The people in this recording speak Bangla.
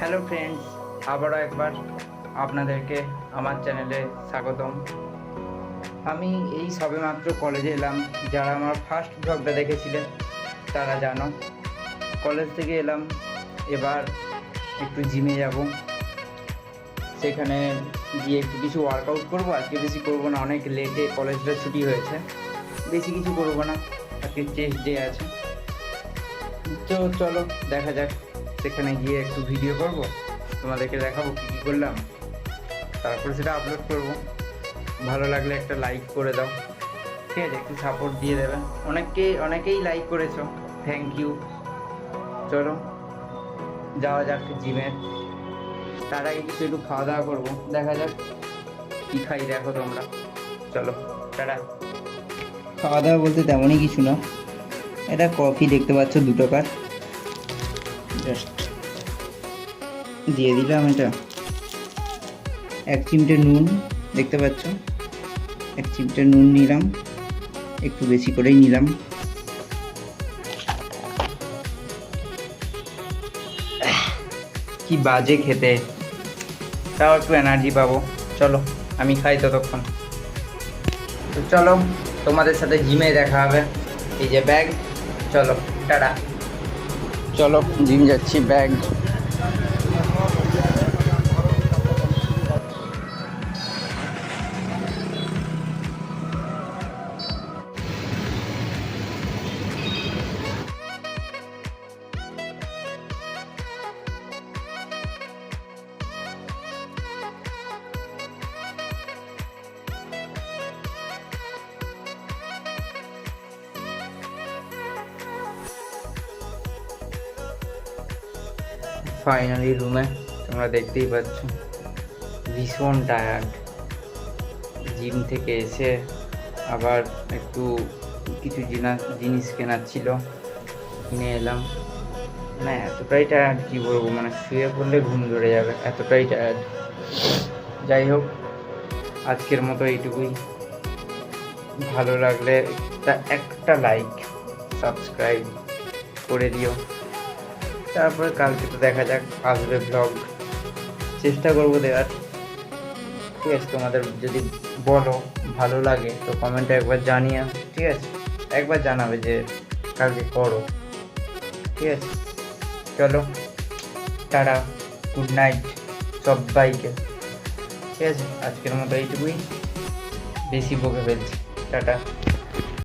হ্যালো ফ্রেন্ডস, আবারও একবার আপনাদেরকে আমার চ্যানেলে স্বাগতম। আমি এই সবেমাত্র কলেজে এলাম। যারা আমার ফার্স্ট ব্লগটা দেখেছিলেন তারা জানো, কলেজ থেকে এলাম। এবার একটু জিমে যাব, সেখানে গিয়ে একটু কিছু ওয়ার্কআউট করবো। আজকে বেশি করবো না, অনেক লেটে কলেজটা ছুটি হয়েছে, বেশি কিছু করবো না। আজকে টেস্ট ডে আছে, তো চলো দেখা যাক। সেখানে গিয়ে একটু ভিডিও করব, তোমাদেরকে দেখাবো কী কী করলাম, তারপরে সেটা আপলোড করব। ভালো লাগলে একটা লাইক করে দাও, ঠিক আছে? একটু সাপোর্ট দিয়ে দেবে। অনেকেই লাইক করেছো, থ্যাংক ইউ। চলো যাওয়া যাক জিমে। তার আগে কিছু একটু খাওয়া দাওয়া করবো, দেখা যাক কী খাই, দেখো তোমরা। চলো টাটা। খাওয়া দাওয়া বলতে তেমনই কিছু না, এটা কফি দেখতে পাচ্ছ 2 টাকার, জাস্ট দিয়ে দিলাম। এটা 1 চিমটে নুন দেখতে পাচ্ছ, 1 চিমটে নুন নিলাম, একটু বেশি করেই নিলাম। কি বাজে খেতে, তাও একটু এনার্জি পাবো। চলো আমি খাই ততক্ষণ। তো চলো, তোমাদের সাথে জিমে দেখা হবে। এই যে ব্যাগ, চলো টাটা। চলো জিম যাচ্ছি, ব্যাগ। ফাইনালি রুমে, তোমরা দেখতেই পাচ্ছ ভীষণ টায়ার্ড। জিম থেকে এসে আবার একটু কিছু জিনিস কেনার ছিল, কিনে এলাম। মানে এতটাই টায়ার্ড, কী বলবো, মানে শুয়ে পড়লে ঘুম ধরে যাবে, এতটাই টায়ার্ড। যাই হোক, আজকের মতো এইটুকুই। ভালো লাগলে একটা লাইক, সাবস্ক্রাইব করে দিও। তারপরে কালকে তো দেখা যাক, আসবে ব্লগ, চেষ্টা করবো দেওয়ার। ঠিক আছে, তোমাদের যদি বলো ভালো লাগে তো কমেন্টে একবার জানিয়ে, ঠিক আছে? একবার জানাবে যে কালকে করো, ঠিক আছে? চলো টাটা, গুড নাইট সবাইকে। ঠিক আছে, আজকের মতো এইটুকুই, বেশি বকে ফেলছি। টাটা।